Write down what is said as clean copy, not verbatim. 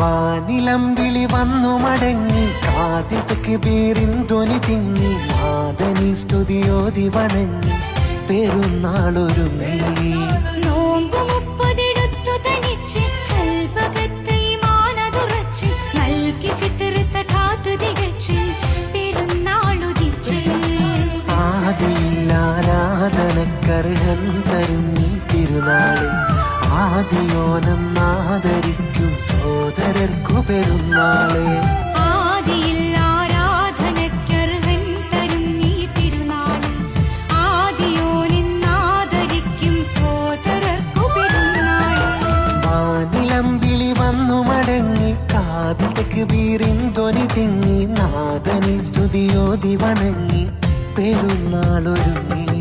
വാനിലം വിളി വന്നു മടങ്ങി കാതിൽ തക്ബീറിൻ ധ്വനി തിങ്ങി നാദനി സ്തുതിയോതി വണങ്ങി പെരുന്നാളൊരുങ്ങി നോമ്പ് 30 എടുത്തു തനിച്ച് കൽബകത്ത് ഈമാനതുറച്ച് നൽകി ഫിത്ർ സകാത്ത് തികച്ച് പെരുന്നാളുദിച്ച് ആദിയില്ലാരാധനക്കർഹൻ തരും ഈ തിരുനാള് ആദിയോനെന്നാദരിക്കും സോദരർക്കു പെരുന്നാള് ആദിയിൽ ആരാധനക്കർഹൻ തരും ഈ തിരുനാള് ആദിയോനെന്നാദരിക്കും സോദരർക്കു പെരുന്നാള് വാനിലം വിളി വന്നു മടങ്ങി കാതിൽ തക്ബീറിൻ ധ്വനി തിങ്ങി നാദനിൽ സ്തുതിയോതി വണങ്ങി പെരുന്നാളൊരുങ്ങി